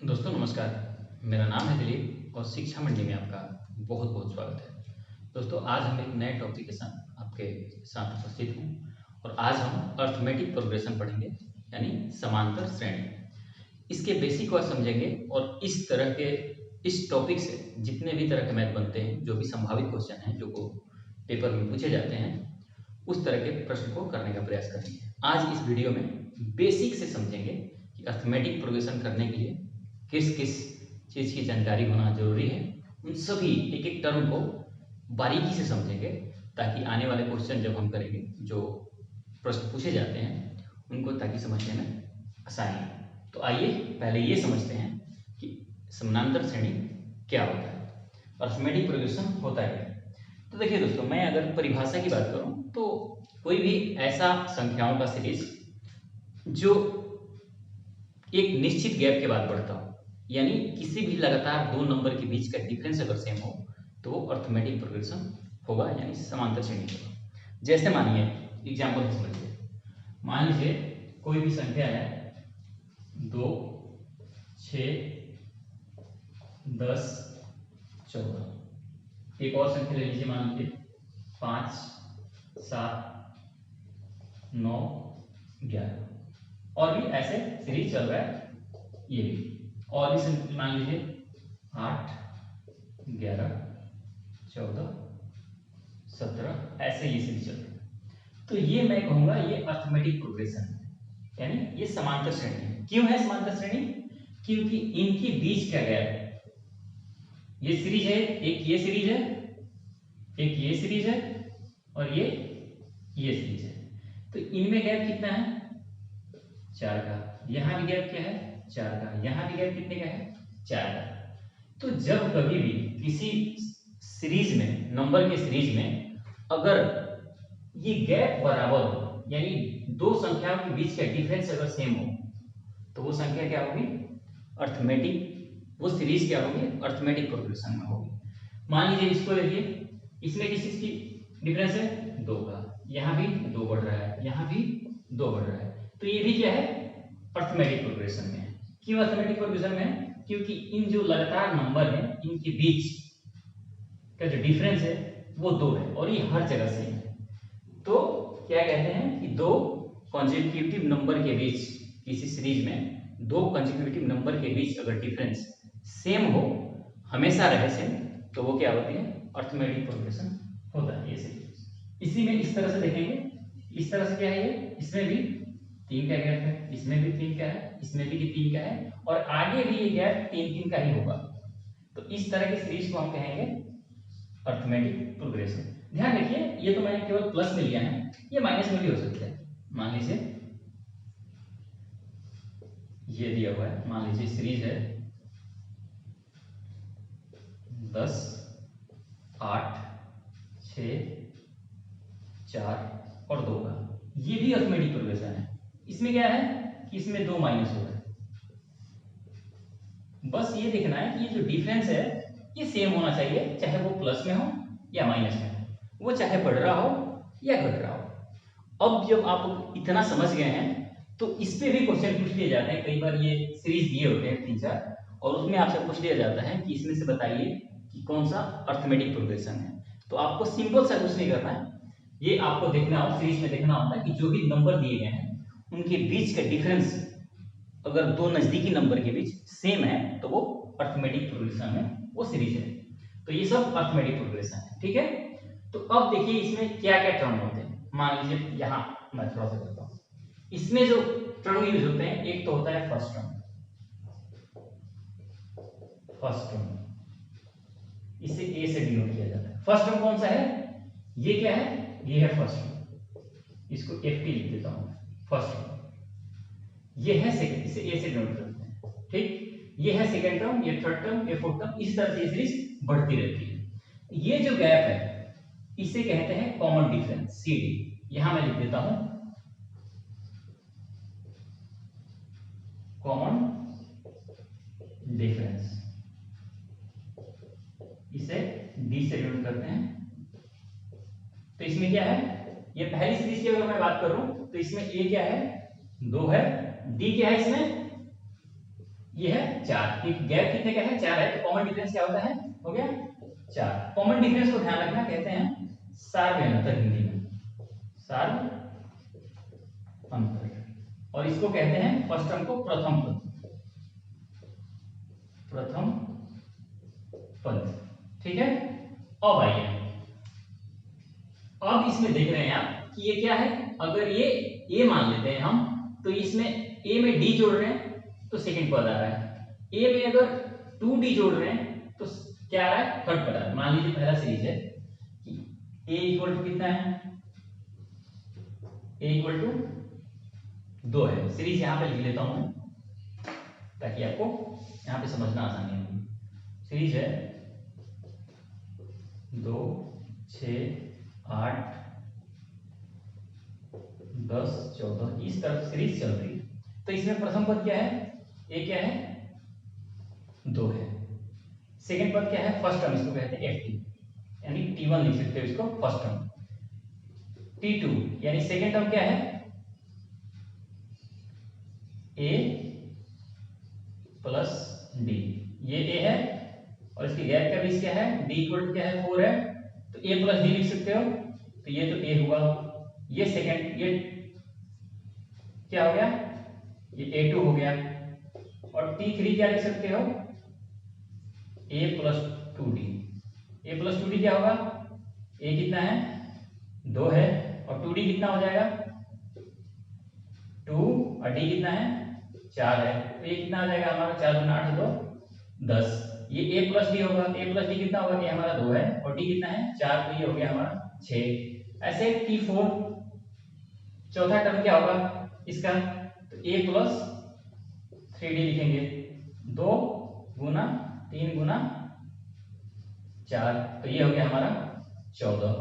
दोस्तों नमस्कार। मेरा नाम है दिलीप और शिक्षा मंडी में आपका बहुत बहुत स्वागत है। दोस्तों आज हम एक नए टॉपिक के साथ आपके साथ उपस्थित हूँ और आज हम अर्थमेटिक प्रोग्रेशन पढ़ेंगे, यानी समांतर श्रेणी। इसके बेसिक को समझेंगे और इस तरह के इस टॉपिक से जितने भी तरह के मैथ बनते हैं, जो भी संभावित क्वेश्चन हैं जो को पेपर में पूछे जाते हैं, उस तरह के प्रश्न को करने का प्रयास करेंगे। आज इस वीडियो में बेसिक से समझेंगे कि अर्थमेटिक प्रोग्रेशन करने के लिए किस किस चीज़ की जानकारी होना जरूरी है। उन सभी एक एक टर्म को बारीकी से समझेंगे ताकि आने वाले क्वेश्चन जब हम करेंगे, जो प्रश्न पूछे जाते हैं, उनको ताकि समझने में आसानी हो। तो आइए पहले ये समझते हैं कि समानांतर श्रेणी क्या होता है, अर्थमेटिक प्रोग्रेशन होता है क्या। तो देखिए दोस्तों, मैं अगर परिभाषा की बात करूं तो कोई भी ऐसा संख्याओं का सीरीज जो एक निश्चित गैप के बाद बढ़ता हो, यानी किसी भी लगातार दो नंबर के बीच का डिफरेंस अगर सेम हो तो वो अर्थमेटिक प्रोग्रेशन होगा, यानी समांतर श्रेणी होगा। जैसे मानिए एग्जाम्पल समझिए, मान लीजिए कोई भी संख्या है 2, 6, 10, 14। एक और संख्या ले लीजिए, मान लीजिए 5, 7, 9, 11 और भी ऐसे सीरीज चल रहा है। ये भी और भी मान लीजिए 8, 11, 14, 17 ऐसे ये सीरीज चल रही है। तो ये मैं कहूंगा ये अर्थमेटिक प्रोग्रेशन है, यानी ये समांतर श्रेणी है। क्यों है समांतर श्रेणी? क्योंकि इनके बीच का गैप, ये सीरीज है, एक ये सीरीज है, एक ये सीरीज है और ये सीरीज है। तो इनमें गैप कितना है? 4 का। यहां भी गैप क्या है? 4 का। यहां भी गैप कितने का है? 4 का। तो जब कभी भी किसी सीरीज में, नंबर के सीरीज में अगर ये गैप बराबर हो, यानी दो संख्याओं के बीच का डिफरेंस अगर सेम हो, तो वो संख्या क्या होगी? अर्थमेटिक। वो सीरीज क्या होगी? अर्थमेटिक प्रोग्रेशन में होगी। मान लीजिए इसको देखिए, इसमें किस चीज की डिफरेंस है? 2 का। यहां भी 2 बढ़ रहा है, यहां भी 2 बढ़ रहा है। तो ये भी क्या है? अर्थमेटिक प्रोग्रेशन में है। क्यों अर्थमेटिक प्रोग्रेशन में है? क्योंकि इन जो लगातार नंबर हैं, इनके बीच का जो डिफरेंस है वो 2 है और ये हर जगह सेम है। तो क्या कहते हैं कि दो कॉन्जिक्यूटिव नंबर के बीच, किसी सीरीज में दो कॉन्जिक्यूटिव नंबर के बीच अगर डिफरेंस सेम हो, हमेशा रहे सेम, तो वो क्या होती है? अर्थमेटिक प्रोग्रेशन होता है ये सीरीज। इसी में इस तरह से देखेंगे, इस तरह से क्या है ये, इसमें भी 3 का गैप है, इसमें भी 3 का है, इसमें भी 3 का है और आगे भी ये गैप 3 का ही होगा। तो इस तरह की सीरीज को हम कहेंगे अर्थमेटिक प्रोग्रेशन। ध्यान रखिए, ये तो मैंने केवल प्लस में लिया है, ये माइनस में भी हो सकता है। मान लीजिए ये दिया हुआ है, मान लीजिए सीरीज है 10, 8, 6, 4 और 2 का। ये भी अर्थमेटिक प्रोग्रेशन है। इसमें क्या है कि इसमें 2 माइनस हो रहा है। बस ये देखना है कि ये जो डिफरेंस है ये सेम होना चाहिए, चाहे वो प्लस में हो या माइनस में हो, वो चाहे बढ़ रहा हो या घट रहा हो। अब जब आप इतना समझ गए हैं तो इस पे भी क्वेश्चन पूछ लिए जाते हैं। कई बार ये सीरीज दिए होते हैं 3-4 और उसमें आपसे पूछ लिया जाता है कि इसमें से बताइए कि कौन सा अर्थमेटिक प्रोग्रेशन है। तो आपको सिंपल सा कुछ नहीं करना है, ये आपको देखना हो, सीरीज में देखना होता है कि जो भी नंबर दिए गए हैं उनके बीच का डिफरेंस अगर दो नजदीकी नंबर के बीच सेम है तो वो अर्थमेटिक प्रोग्रेशन में वो सीरीज है। तो ये सब अर्थमेटिक प्रोग्रेशन है, ठीक है। तो अब देखिए इसमें क्या क्या टर्म होते हैं। मान लीजिए यहां मैं थोड़ा सा करता हूं, इसमें जो टर्म यूज होते हैं, एक तो होता है फर्स्ट टर्म। फर्स्ट टर्म इसे ए से डिनोट किया जाता है। फर्स्ट टर्म कौन सा है? ये क्या है? ये है फर्स्ट टर्म, इसको एफ टी लिख देता हूं। फर्स्ट टर्म ये है सेकंड, इसे ए से डिनोट करते हैं, ठीक। ये है सेकंड टर्म, ये थर्ड टर्म, ये फोर्थ टर्म, इस तरह से ये सीरीज बढ़ती रहती है। ये जो गैप है इसे कहते हैं कॉमन डिफरेंस, सीडी। यहां मैं लिख देता हूं कॉमन डिफरेंस, इसे डी से डिनोट करते हैं। तो इसमें क्या है, ये पहली सीरीज की अगर मैं बात करूं तो इसमें ए क्या है? 2 है, डी क्या है इसमें? ये है 4, गैप कितने का है 4 है, तो कॉमन डिफरेंस क्या होता है, हो गया 4। कॉमन डिफरेंस को ध्यान रखना, कहते हैं सार्व अंतर, हिंदी में सार्व अंतर, और इसको कहते हैं फर्स्ट टर्म को प्रथम पद, प्रथम पद, ठीक है। अब आइए, अब इसमें देख रहे हैं आप कि ये क्या है, अगर ये a मान लेते हैं हम, तो इसमें a में d जोड़ रहे हैं तो सेकंड पद आ रहा है, a में अगर 2d जोड़ रहे हैं तो क्या आ रहा है, थर्ड पद आ रहा है। मान लीजिए पहला सीरीज है कि a इक्वल टू कितना है, a इक्वल टू 2 है। सीरीज यहां पे लिख लेता हूं मैं ताकि आपको यहां पे समझना आसानी हो। सीरीज है 2 6 8 10 14, इस तरफ सीरीज चल रही है। तो इसमें प्रथम पद क्या है, ए क्या है 2 है, सेकंड पद क्या है, फर्स्ट टर्म, इसको कहते हैं ft, यानी t1 लिख सकते हो इसको फर्स्ट टर्म, t2 यानी सेकंड टर्म क्या है a प्लस d, ये a है और इसकी गैप का बीच क्या है, d इक्वल टू क्या है 4 है, तो a प्लस d लिख सकते हो, तो ये तो a हुआ, ये सेकंड, ये क्या हो गया, ये a2 हो गया, और t3 क्या लिख सकते हो, a plus 2d, a plus 2d क्या होगा, a कितना है 2 है और 2d कितना हो जाएगा 2, और d कितना है 4 है, तो ये कितना आ जाएगा हमारा 4 गुना 8 2 10, ये a प्लस d होगा, a प्लस d कितना होगा, ये हमारा 2 है और d कितना है 4, तो ये हो गया हमारा 6। ऐसे t4 चौथा टर्म क्या होगा इसका, तो a प्लस 3d लिखेंगे, 2 गुना 3 गुना 4, तो ये हो गया हमारा 14।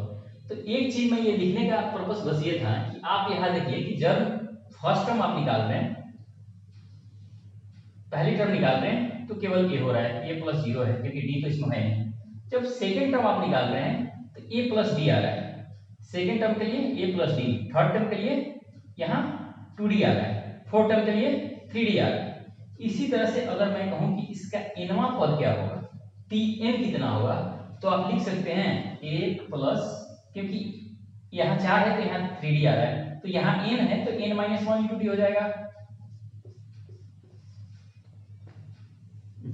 तो एक चीज में ये लिखने का पर्पस बस ये था कि आप यहां देखिए कि जब फर्स्ट टर्म आप निकाल रहे हैं, पहली टर्म निकाल रहे हैं तो केवल a हो रहा है, a प्लस 0 है क्योंकि d तो इसमें है नहीं। जब सेकेंड टर्म आप निकाल रहे हैं तो a प्लस d आ रहा है, सेकेंड टर्म के लिए a plus d, third term के लिए यहाँ 2d आ रहा है, फोर्थ टर्म के लिए 3d आ रहा है। इसी तरह से अगर मैं कहूं कि इसका nवां पद क्या होगा, tn कितना होगा, तो आप लिख सकते हैं a प्लस, क्योंकि यहाँ 4 है तो यहाँ 3d आ रहा है, तो यहाँ n है तो n माइनस 1 इंटू d हो जाएगा।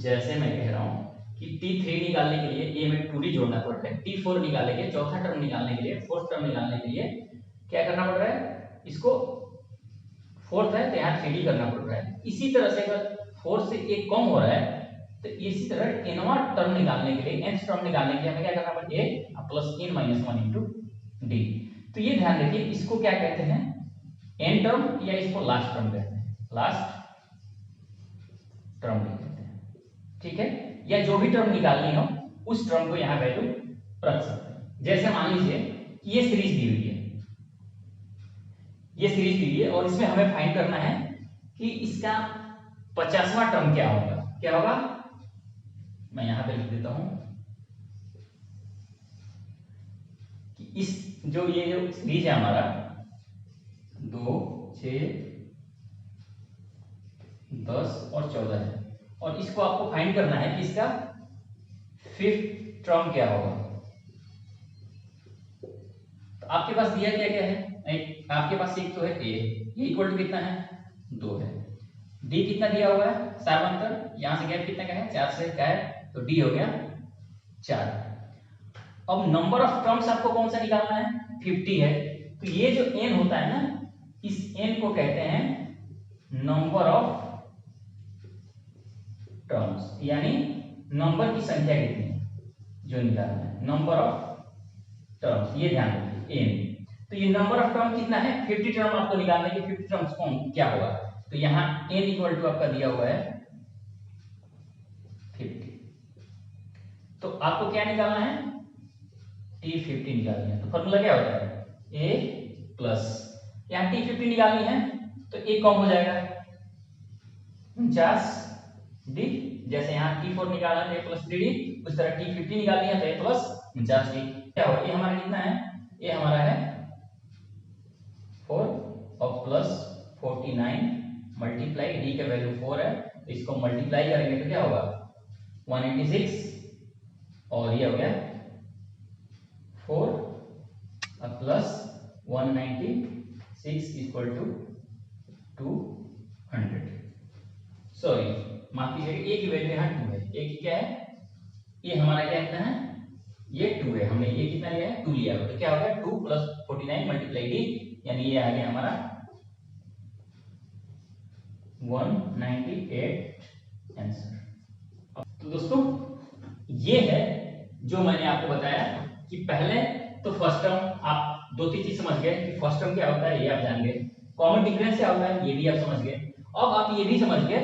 जैसे मैं कह रहा हूं कि t3 निकालने के लिए a में 2d जोड़ना पड़ता है, t4 निकालने के लिए, चौथा टर्म निकालने के लिए, फोर्थ टर्म निकालने के लिए क्या करना पड़ रहा है, इसको फोर्थ है तो यहाँ 3d करना पड़ रहा है। इसी तरह से अगर फोर्थ से एक कम हो रहा है तो इसी तरह nवां टर्म निकालने के लिए, nth टर्म निकालने के लिए हमें क्या करना पड़ेगा, a plus n minus 1 into d। तो ये ध्यान रखिए, इसको क्या कहते हैं n टर्म, या इसको लास्ट टर्म कहते हैं, लास्ट टर्म कहते हैं, ठीक है। या जो भी टर्म निकालनी हो उस टर्म को यहाँ वैल्यू रख सकते हैं। जैसे मान लीजिए ये सीरीज दी हुई है, ये सीरीज दी हुई है और इसमें हमें फाइंड करना है कि इसका 50वां टर्म क्या होगा, क्या होगा, मैं यहां पे लिख देता हूं कि इस जो ये जो सीरीज है हमारा 2 6 10 और 14 है, और इसको आपको फाइंड करना है कि इसका फिफ्थ टर्म क्या होगा। तो आपके पास दिया क्या है, आपके पास एक तो है a, ये इक्वल टू कितना है 2 है, d कितना दिया हुआ है सार्वंतर, यहां से गैप कितना का है 4 से का है, तो d हो गया 4। अब नंबर ऑफ टर्म्स आपको कौन सा निकालना है, 50 है, तो ये जो n होता है ना, इस n को कहते हैं नंबर ऑफ टर्म्स, यानी नंबर की संख्या कितनी है जो निकालना है, नंबर ऑफ टर्म्स, ये ध्यान रखिए n। तो ये नंबर ऑफ टर्म कितना है 50 टर्म आपको निकालना है कि 50 टर्म्स कौन क्या होगा, तो यहाँ n इक्वल टू आपका दिया हुआ है 50, तो आपको क्या निकालना है t50 निकालनी है। तो फॉर्मूला क्या होता है a प्लस, यहाँ t50 निकालनी है तो a कम हो जाएगा 49d, जैसे यहाँ t4 निकालना है a प्लस 3d, उस तरह t50 निकालनी है तो a प्लस 49d, क्या होगा, ये हमारा कितना है, ये हमारा है 4 और प्लस 49 मल्टीप्लाई d का वैल्यू 4 है तो इसको मल्टीप्लाई करेंगे तो क्या होगा 186 और ये हो गया 4 प्लस 196 इक्वल टू 200। सॉरी माफ कीजिएगा, ए की वैल्यू यहाँ 2 है। ए की क्या है, ये हमारा क्या कितना है, ये 2 है। हमने ये कितना लिया है 2 लिया है, तो क्या हो गया 2 प्लस 49 मल्टीप्लाई डी, यानी ये आ गया हमारा 198 आंसर। तो दोस्तों ये है जो मैंने आपको बताया कि पहले तो फर्स्ट टर्म आप 2-3 चीज समझ गए कि फर्स्ट टर्म क्या होता है, ये आप जान गए, कॉमन डिफरेंस क्या होता है ये भी आप समझ गए। अब आप ये भी समझ गए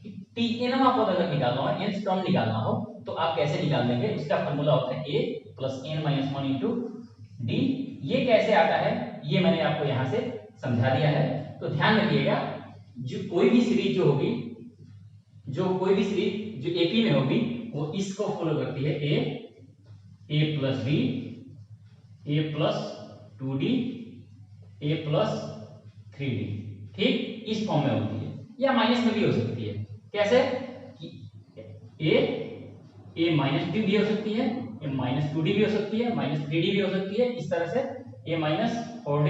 कि tn पद अगर निकालना हो, n टर्म निकालना हो तो आप कैसे निकाल देंगे, उसका फार्मूला होता है a plus n minus 1 into D. ये कैसे आता है ये मैंने आपको यहाँ से समझा दिया है। तो ध्यान रखिएगा, जो कोई भी सीरीज जो होगी, कोई भी सीरीज जो एपी में होगी वो इसको फॉलो करती है, ए प्लस बी, ए प्लस 2d, ए प्लस 3d, ठीक इस फॉर्म में होती है, या माइनस में भी हो सकती है। कैसे कि ए माइनस डी भी हो सकती है, ए माइनस 2d भी हो सकती है, माइनस 3d भी हो सकती है, इस तरह से ए माइनस 4d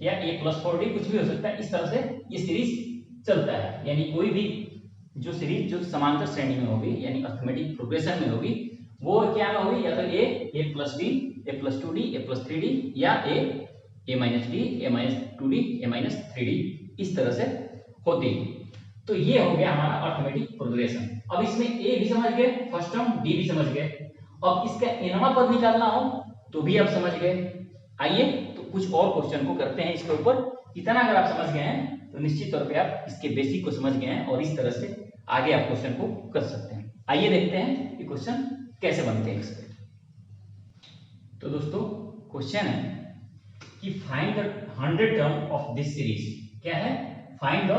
या ए प्लस 4d कुछ भी हो सकता है। इस तरह से ये सीरीज चलता है, यानी कोई भी जो सीरीज जो समांतर श्रेणी में होगी यानी अर्थमेटिक प्रोग्रेशन में होगी वो क्या में होगी, या तो ए प्लस बी, ए प्लस 2d, ए प्लस 3d, या ए माइनस डी, ए माइनस 2d, ए माइनस 3d, इस तरह से होती है। तो ये हो गया हमारा अर्थमेटिक प्रोग्रेशन। अब इसमें ए भी समझ गए फर्स्ट टर्म, डी भी समझ गए। अब इसका एनवां पद निकालना हो तो भी आप समझ गए। आइए तो कुछ और क्वेश्चन को करते हैं इसके ऊपर। इतना अगर आप समझ गए हैं तो निश्चित तौर पे आप इसके बेसिक को समझ गए हैं और इस तरह से आगे आप क्वेश्चन को कर सकते हैं। आइए देखते हैं कि क्वेश्चन कैसे बनते हैं इसके। तो दोस्तों क्वेश्चन है कि find the 100 term of this series. क्या है, find the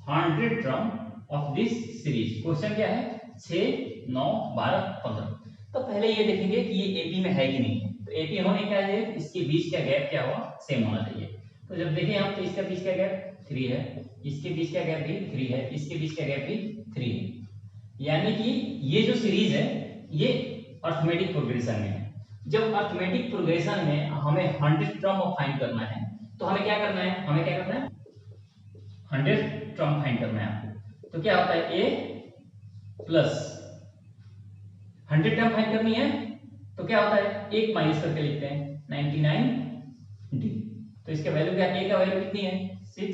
100 term of this series. Question क्या है 6, 9, 12, 15। तो पहले ये देखेंगे कि ये एपी में है कि नहीं है। तो एपी होने क्या है, इसके बीच का गैप क्या हुआ, सेम होना चाहिए। तो जब देखें हम तो इसका बीच का गैप 3 है, इसके बीच का गैप भी 3 है, इसके बीच का गैप भी 3 है, यानी कि ये जो सीरीज है ये अर्थमेटिक प्रोग्रेशन में है। जब अर्थमेटिक प्रोग्रेशन में हमें 100 टर्म फाइंड करना है तो हमें क्या करना है, 100 टर्म फाइंड करना है आपको। तो क्या होता है ए प्लस 100 टर्म फाइंड करनी है तो क्या होता है, एक माइनस करके लिखते हैं 99 डी। तो इसका वैल्यू क्या, ए का वैल्यू कितनी है 6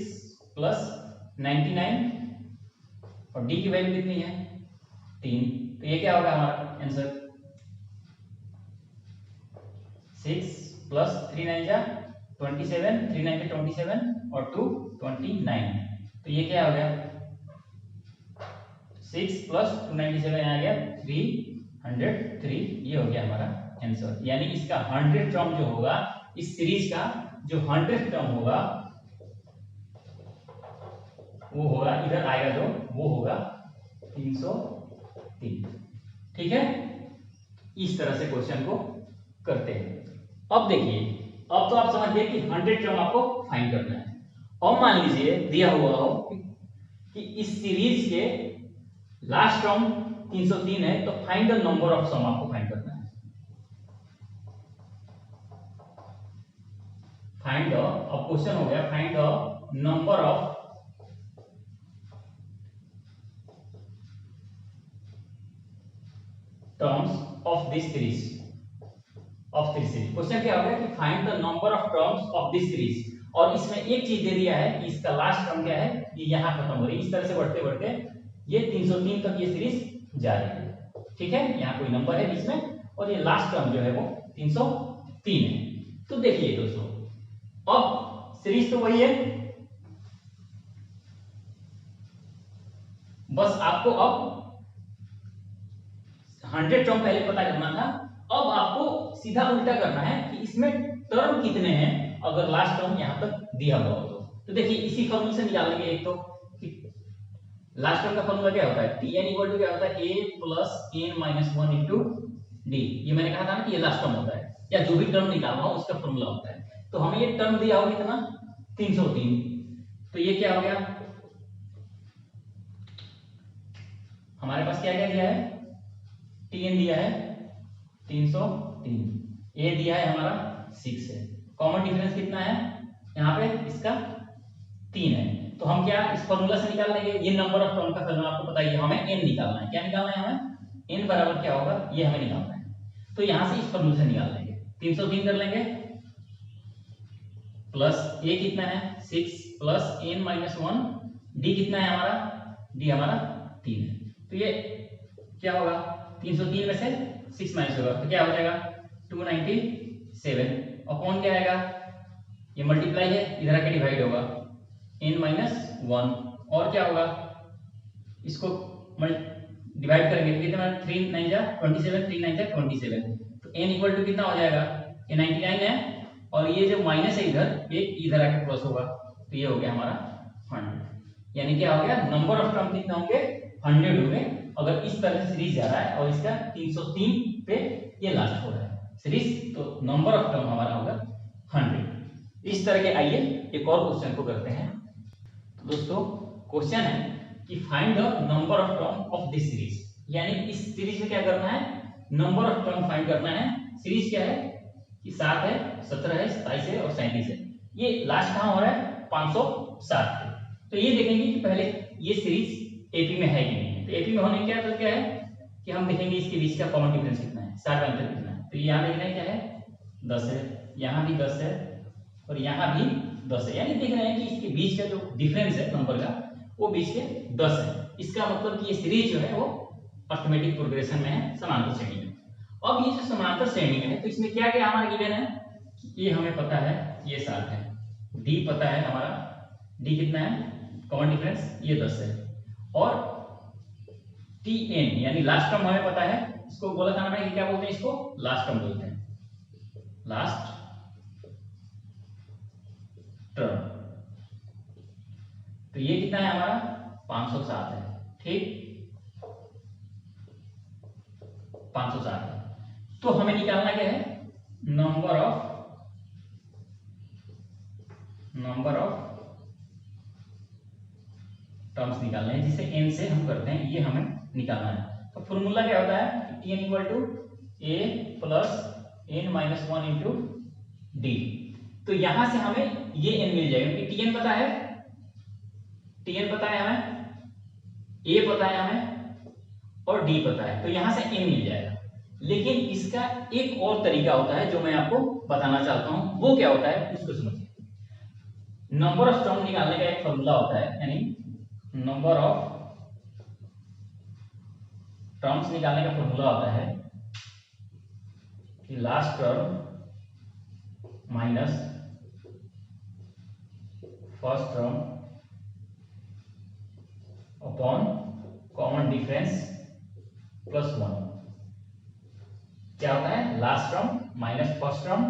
प्लस 99 और डी की वैल्यू कितनी है 3। तो ये क्या होगा हमारा आंसर, 6 प्लस 3 9 जा 27, 3 9 जा 27 और 2 29। तो ये क्या हो गया 6 प्लस 297 आ गया 303। ये हो गया हमारा आंसर। यानी इसका 100 टर्म जो होगा, इस सीरीज का जो 100 टर्म होगा वो होगा, इधर आएगा जो वो होगा 303। ठीक है, इस तरह से क्वेश्चन को करते हैं। अब देखिए, अब तो आप समझ गए कि 100 टर्म आपको फाइंड करना है। अब मान लीजिए दिया हुआ हो कि इस सीरीज के लास्ट टर्म 303 है, तो find the number of some आपको फाइंड करना है। फाइंड द, अब क्वेश्चन हो गया find the number of terms of this series, question क्या हो गया कि find the number of terms of this series. और इसमें एक चीज दे दिया है कि इसका लास्ट टर्म क्या है, ये यहां खत्म हो रही है, इस तरह से बढ़ते बढ़ते ये 303 तक ये सीरीज जा रही है। ठीक है, यहाँ कोई नंबर है बीच में और ये लास्ट टर्म जो है वो 303 है। तो देखिए दोस्तों, अब सीरीज तो वही है, बस आपको अब 100 टर्म पहले पता करना था। अब आपको सीधा उल्टा करना है कि इसमें टर्म कितने हैं अगर लास्ट टर्म यहां तक दिया हुआ हो तो देखिए इसी फॉर्मूले से निकाल लेंगे। एक तो लास्ट टर्म का फॉर्मूला क्या होता है, tn इक्वल टू क्या होता है a plus n minus 1 into D. ये मैंने कहा था ना कि ये लास्ट टर्म होता है, या जो भी टर्म निकालना हो उसका फॉर्मूला होता है। तो हमें ये टर्म दिया हो कितना 303, तो ये क्या हो गया हमारे पास क्या क्या दिया है, Tn दिया है 303, A दिया है हमारा 6 है, कॉमन डिफरेंस कितना है यहाँ पे इसका 3 है। तो हम क्या इस फॉर्मूला से निकाल लेंगे, ये नंबर ऑफ टर्म का फॉर्मूला आपको पता ही है, हमें n निकालना है। क्या निकालना है हमें, n बराबर क्या होगा ये हमें निकालना है। तो यहां से इस फॉर्मूले से निकाल लेंगे, 303 कर लेंगे प्लस a कितना है 6 प्लस n माइनस 1, d कितना है हमारा, d हमारा 3 है। तो ये क्या होगा, 303 में से 6 माइनस होगा तो क्या हो जाएगा 297, अपॉन क्या आएगा, ये मल्टीप्लाई है इधर आके डिवाइड होगा n माइनस 1, और क्या होगा इसको डिवाइड करेंगे तो कितना 3 9 जा 27, 3 9 जा 27, तो n इक्वल टू कितना हो जाएगा, ये 99 है और ये जो माइनस है इधर ये इधर आके प्लस होगा, तो ये हो गया हमारा 100। यानी क्या हो गया, नंबर ऑफ टर्म कितने होंगे 100 होंगे। अगर इस तरह से सीरीज जा रहा है और इसका 303 पे ये लास्ट हो रहा है सीरीज, तो नंबर ऑफ टर्म हमारा होगा 100। इस तरह के आइए एक और क्वेश्चन को करते हैं। तो दोस्तों क्वेश्चन है कि find the number of term of this series, यानी इस सीरीज में क्या करना है, नंबर ऑफ टर्म फाइंड करना है। सीरीज क्या है कि 7 है 17 है 27 है और 37 है, ये लास्ट कहां हो रहा है 507 पे। तो ये देखेंगे कि पहले ये सीरीज एपी में है कि नहीं है। तो एपी में होने क्या तो क्या है कि हम देखेंगे इसके बीच का कॉमन डिफरेंस कितना है, 60 का अंतर कितना है। तो यहाँ देखना है क्या है 10 है, यहाँ भी 10 है और यहाँ भी 10 है, यानी देख रहे हैं कि इसके बीच का जो डिफरेंस है नंबर का वो बीच के 10 है। इसका मतलब कि ये सीरीज जो है वो अर्थमेटिक प्रोग्रेशन में है, समांतर श्रेणी में। अब ये जो समांतर श्रेणी में है तो इसमें क्या क्या हमारा गिवन है, ये हमें पता है ये 7 है, डी पता है हमारा, डी कितना है कॉमन डिफरेंस ये 10 है, और Tn यानी लास्ट टर्म हमें पता है, इसको गोला खाना में क्या बोलते हैं, इसको लास्ट टर्म बोलते हैं, लास्ट टर्म। तो ये कितना है हमारा 507 है, ठीक 507 है। तो हमें निकालना क्या है, नंबर ऑफ टर्म्स निकालने हैं, जिसे n से हम करते हैं, ये हमें निकालना है। तो फॉर्मूला क्या होता है, Tn equal to a plus n minus 1 into d. तो यहां से हमें ये n मिल जाएगा क्योंकि Tn पता है, Tn पता है हमें, a पता है हमें और d पता है, तो यहां से n मिल जाएगा। लेकिन इसका एक और तरीका होता है जो मैं आपको बताना चाहता हूं, वो क्या होता है उसको समझिए। नंबर ऑफ टर्म निकालने का एक फॉर्मूला होता है, यानी नंबर ऑफ टर्म्स निकालने का फॉर्मूला होता है कि last term minus first term upon common difference plus 1। क्या होता है, last term minus first term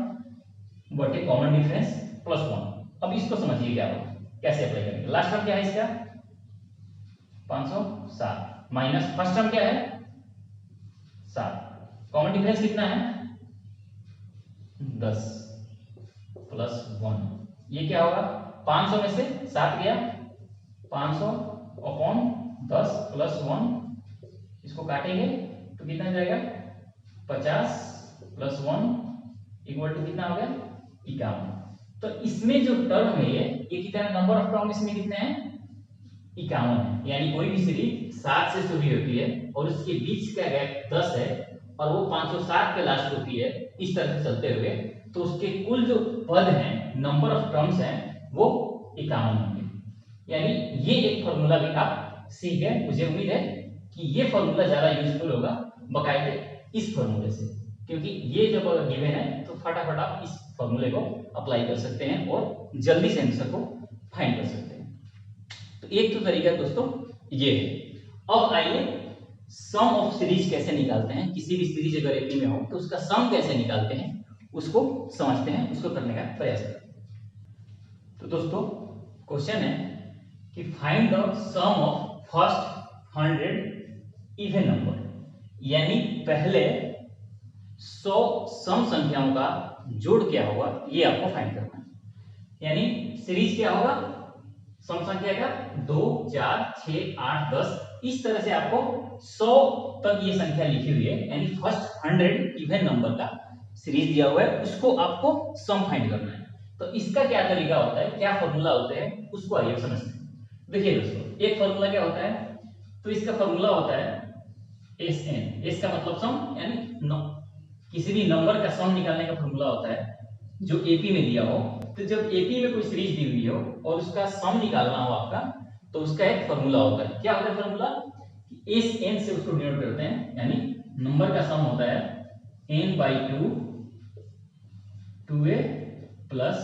बटे कॉमन डिफरेंस प्लस 1। अब इसको समझिए क्या होगा, कैसे अप्लाई करेंगे। लास्ट टर्म क्या है इसका 507 माइनस फर्स्ट टर्म क्या है 7, कॉमन डिफरेंस कितना है 10 प्लस 1। ये क्या होगा 500 में से 7 गया, 500 अपॉन 10 प्लस 1, इसको काटेंगे तो कितना जाएगा 50 प्लस 1 इक्वल टू कितना हो गया 51। तो इसमें जो टर्म है ये कितना नंबर ऑफ टर्म इसमें कितने हैं 51 है। यानी कोई भी सीरीज 7 से शुरू होती है और उसके बीच का गैप 10 है और वो 507 पे लास्ट होती है, इस तरह से चलते हुए, तो उसके कुल जो पद हैं नंबर ऑफ टर्म्स हैं वो 51 होंगे। यानी ये एक फॉर्मूला भी आप सीख गए। मुझे उम्मीद है कि ये फॉर्मूला ज्यादा यूजफुल होगा बकायदे इस फॉर्मूले से, क्योंकि ये जब गिवन है तो फटाफट आप इस फॉर्मूले को अप्लाई कर सकते हैं और जल्दी से आंसर को फाइंड कर सकते हैं। तो एक तो तरीका दोस्तों ये है। अब आइए सम ऑफ सीरीज कैसे निकालते हैं, किसी भी सीरीज अगर एपी में हो तो उसका सम कैसे निकालते हैं उसको समझते हैं, उसको करने का प्रयास करते हैं। तो दोस्तों क्वेश्चन है कि find the sum of first 100 even number, यानी पहले 100 सम संख्याओं का जोड़ क्या होगा ये आपको फाइंड करना है। यानी सीरीज क्या होगा सम संख्या का 2 4 6 8 10 इस तरह से आपको 100 तक ये संख्या लिखी हुई है, यानी फर्स्ट 100 इवन नंबर का सीरीज दिया हुआ है, उसको आपको सम फाइंड करना है। तो इसका क्या तरीका होता है, क्या फॉर्मूला होते हैं, उसको आइए समझते हैं। देखिए दोस्तों, एक फॉर्मूला क्या होता है, तो इसका फॉर्मूला होता है एस एन। एस का मतलब सम, यानी किसी भी नंबर का सम निकालने का फॉर्मूला होता है जो एपी में दिया हो। तो जब एपी में कोई सीरीज दी हुई हो और उसका सम निकालना हो आपका, तो उसका एक फॉर्मूला होता है। क्या होता है फॉर्मूला, एस एन से उसको डिनोट करते हैं, यानी नंबर का सम होता है n by 2 2a plus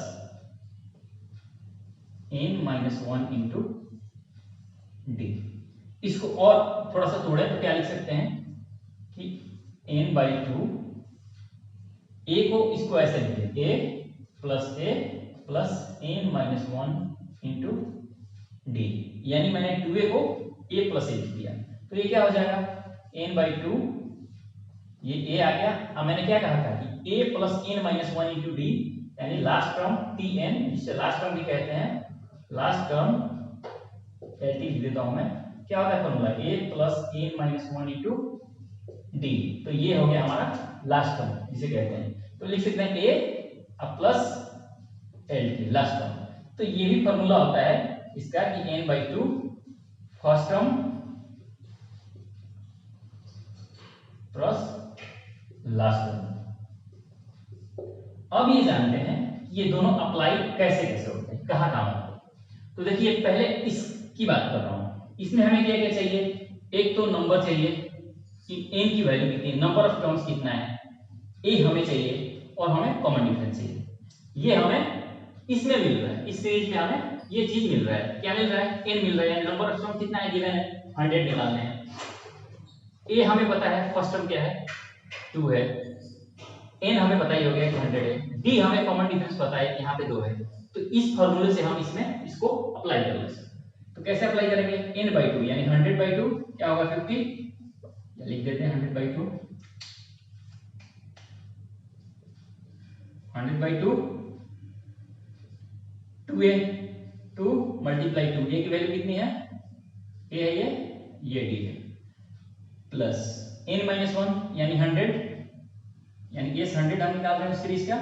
n minus 1 into d। इसको और थोड़ा सा तोड़े तो क्या लिख सकते हैं कि n by 2, a को इसको ऐसे लिखते हैं a plus n minus 1 into d, यानी मैंने 2a को a प्लस a लिख दिया। तो ये क्या हो जाएगा, n by 2, ये a आ गया। अब मैंने क्या कहा था कि a plus n minus 1 into d, यानी लास्ट टर्म tn, जिसे लास्ट टर्म भी कहते हैं, लास्ट टर्म lt लिख देता हूं मैं। क्या होता है formula, a plus n minus 1 into d। तो ये हो गया हमारा लास्ट टर्म जिसे कहते हैं। तो लिख सकते हैं a plus lt last term. तो ये भी फॉर्मूला होता है इसका कि n by 2 first term plus last term. अब ये जानते हैं कि ये दोनों अप्लाई कैसे कैसे होते हैं, कहाँ काम होते हैं। तो देखिए पहले इसकी बात कर रहा हूं, इसमें हमें क्या क्या चाहिए, एक तो नंबर चाहिए कि n की वैल्यू कितनी है, नंबर ऑफ टर्म्स कितना है, a हमें चाहिए और हमें कॉमन डिफरेंस चाहिए। ये हमें इसमें मिल रहा है, इस सीरीज में हमें ये चीज मिल रहा है। क्या मिल रहा है, n मिल रहा है। नंबर ऑफ टर्म कितना है गिवन है, 100 निकालने हैं। a हमें पता है फर्स्ट टर्म क्या है 2 है, n हमें पता ही हो गया कि 100 है, d हमें कॉमन डिफरेंस पता है यहाँ पे 2 है। तो इस फार्मूले से हम इसमें इसको अप्लाई कर लेंगे। तो कैसे अप्लाई करेंगे, n by 2 यानी 100 by 2 क्या होगा 50, लिख देते हैं 100 by 2, 100 by 2 2a, 2 multiply 2, a की वैल्यू कितनी है, a है ये d है, प्लस n minus 1 यानी 100, यानी ये 100 हम निकाल रहे हैं उस सीरीज का।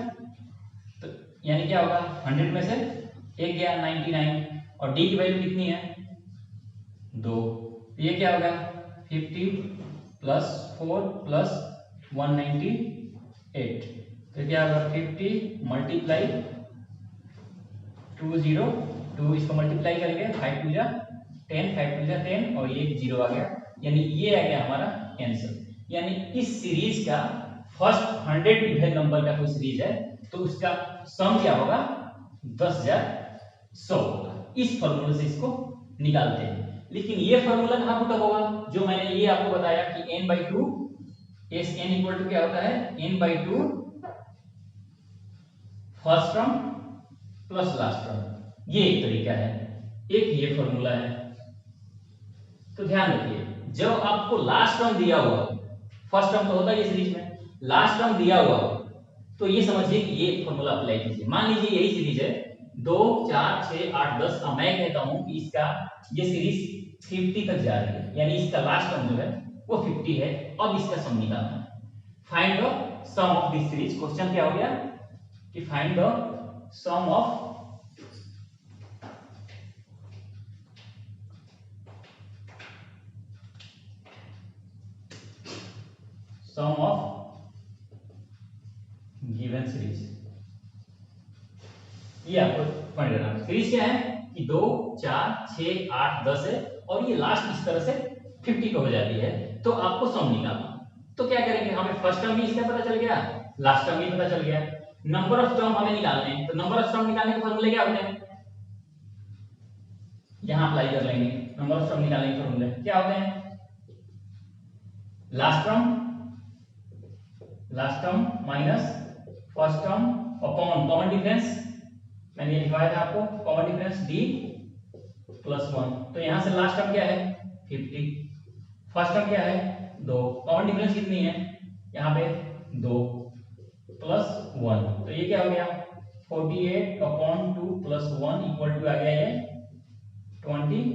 तो यानी क्या होगा, 100 में से एक गया 99, और d की वैल्यू कितनी है 2। तो ये क्या होगा 50 प्लस 4 प्लस 198। तो क्या होगा 50 मल्टीप्लाई 202, इसको मल्टीप्लाई करेंगे 5 2 जा 10, 5 2 जा 10, और ये 0 आ गया, यानी ये आ गया हमारा आंसर। यानी इस सीरीज का फर्स्ट 100 इवन नंबर का कोई सीरीज है तो उसका सम क्या होगा 10,100 होगा। इस फॉर्मूले से इसको निकालते हैं। लेकिन ये फॉर्मूला कहां पुट अप होगा, जो मैंने ये आपको बताया कि n by 2, S n equal to क्या होता है n by 2 first term plus last term, ये एक तरीका है, एक ये फॉर्मूला है। तो ध्यान रखिए, जब आपको लास्ट टर्म दिया हुआ, फर्स्ट टर्म तो होता है ये सीरीज में, लास्ट टर्म दिया हुआ हो तो ये समझिए कि ये फॉर्मूला अप्लाई कीजिए। मान लीजिए यही सीरीज है 2 4 6 8 10, अब मैं कहता हूं कि इसका ये सीरीज 50 तक जा रही है, यानी इसका लास्ट टर्म जो है वो 50 है। अब इसका सम निकालना है, find the sum of this series. Question क्या हो गया कि find the sum of given series. ये आपको फाइंड करना है। सीरीज क्या है कि 2 4 6 8 10 है, और ये लास्ट इस तरह से 50 पे हो जाती है, तो आपको सम निकालना। तो क्या करेंगे, हमें फर्स्ट टर्म भी इसका पता चल गया, लास्ट टर्म भी पता चल गया, नंबर ऑफ टर्म हमें निकालने हैं। तो नंबर ऑफ टर्म निकालने के फॉर्मूले क्या होते हैं, यहां अप्लाई कर लेंगे। नंबर ऑफ टर्म निकालने के फॉर्मूले क्या होते हैं, last term minus first term upon common difference, मैंने ये लिखवाया था आपको, कॉमन डिफरेंस d प्लस 1। तो यहां से लास्ट टर्म क्या है 50, फर्स्ट टर्म क्या है 2, कॉमन डिफरेंस कितनी है यहाँ पे 2 प्लस 1। तो ये क्या हो गया 48 अपॉन 2 प्लस 1 इक्वल टू आ गया ये 25।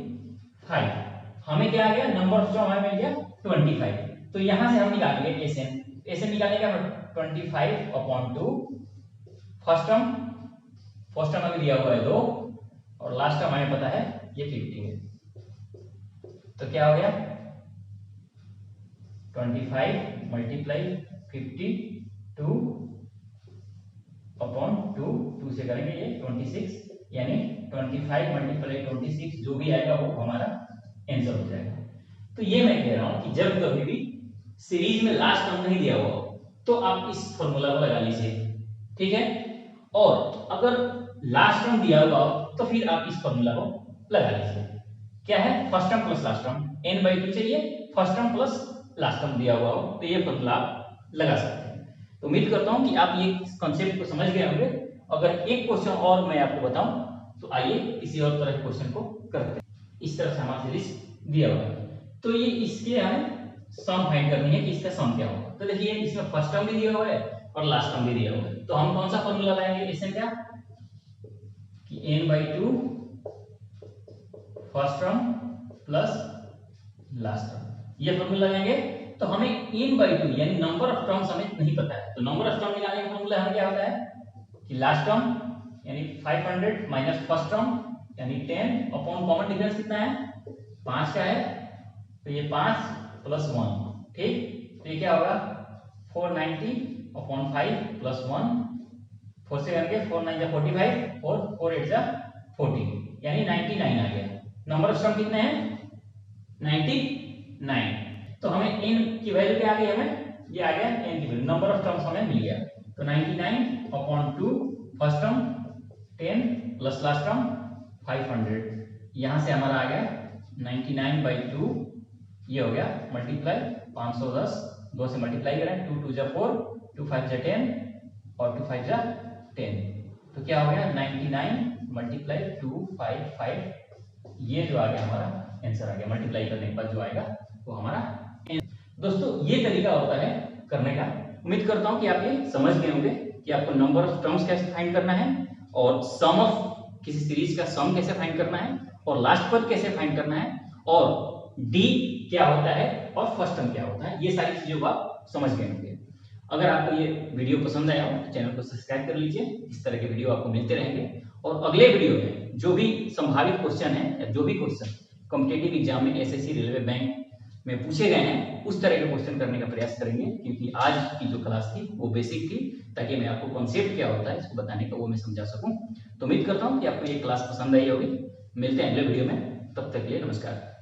हमें क्या आ गया, नंबर ऑफ टर्म हमें मिल गया 25। तो यहां से हम निकालेंगे एसएन। एसएन निकालने का 25 अपॉन 2, फर्स्ट टर्म हमें दिया हुआ है 2 और लास्ट टर्म हमें पता है ये 50 है। तो क्या हो गया 25 मल्टीप्लाई 52 अपॉन 2 से करेंगे ये 26, यानी 25 मल्टीप्लाई 26 जो भी आएगा वो हमारा आंसर हो जाएगा। तो ये मैं कह रहा हूं कि जब कभी भी सीरीज में लास्ट टर्म नहीं दिया हुआ तो आप इस फॉर्मूला को लगा लीजिए, ठीक है। और अगर लास्ट टर्म दिया हुआ तो फिर आप इस फॉर्मूला को लगा लीजिए। क्या है, first term plus last term, n/2 चाहिए, first term plus last term दिया हुआ हो तो ये फॉर्मूला आप लगा सकते हैं। तो उम्मीद करता हूं कि आप ये कॉन्सेप्ट को समझ गए होंगे। अगर एक क्वेश्चन और मैं आपको बताऊं तो आइए किसी और तरह के क्वेश्चन को करते हैं। इस तरह से हमारा सीरीज दिया हुआ है, तो ये इसके हमें सम फाइंड करनी है कि इसका सम क्या होगा। तो देखिए इसमें फर्स्ट टर्म भी दिया हुआ है और लास्ट टर्म भी दिया हुआ है, तो हम कौन सा फॉर्मूला लाएंगे इसमें, क्या कि n/2 first term plus last term, ये फॉर्मूला लगाएंगे। तो हमें n/2 यानी नंबर ऑफ टर्म्स हमें नहीं पता है, तो नंबर ऑफ टर्म निकालने का फॉर्मूला हमें क्या होता है कि लास्ट टर्म यानी 500 माइनस फर्स्ट टर्म यानी 10 अपॉन कॉमन डिफरेंस कितना है 5 का है, तो ये 5 प्लस 1, ठीक। तो ये क्या होगा 490 अपॉन 5 प्लस 1, 4 से करके 4 9 जा 45 और 4 8 जा 40 यानी 99 आ गया। नंबर ऑफ टर्म कितने हैं 99। तो हमें n की वैल्यू क्या आ गई, हमें ये आ गया n की वैल्यू, नंबर ऑफ टर्म्स हमें मिल गया। तो 99 upon 2 first term 10 plus last term 500, यहां से हमारा आ गया 99/2, ये हो गया मल्टीप्लाई 510, 2 से मल्टीप्लाई करें 2 2 जा 4, 2 5 जा 10 और 2 5 जा 10, तो क्या हो गया 99 मल्टीप्लाई 255, ये जो आ गया हमारा आंसर आ गया। मल्टीप्लाई करने के बाद जो आएगा वो हमारा। दोस्तों ये तरीका होता है करने का। उम्मीद करता हूं कि आप ये समझ गए होंगे कि आपको नंबर ऑफ टर्म्स कैसे फाइंड करना है और सम ऑफ किसी सीरीज का सम कैसे फाइंड करना है और लास्ट पद कैसे फाइंड करना है और डी क्या होता है और फर्स्ट टर्म क्या होता है, ये सारी चीजों को आप समझ गए होंगे। अगर आपको ये वीडियो पसंद आया हो तो चैनल को सब्सक्राइब कर लीजिए, इस तरह के वीडियो आपको मिलते रहेंगे। और अगले वीडियो में जो भी संभावित क्वेश्चन है या जो भी क्वेश्चन कॉम्पिटिटिव एग्जाम में एसएससी रेलवे बैंक में पूछे गए हैं उस तरह के क्वेश्चन करने का प्रयास करेंगे, क्योंकि आज की जो क्लास थी वो बेसिक थी, ताकि मैं आपको कॉन्सेप्ट क्या होता है इसको बताने का वो मैं समझा सकूं। तो उम्मीद करता हूं कि आपको ये क्लास पसंद आई होगी। मिलते हैं अगले वीडियो में, तब तक के लिए नमस्कार।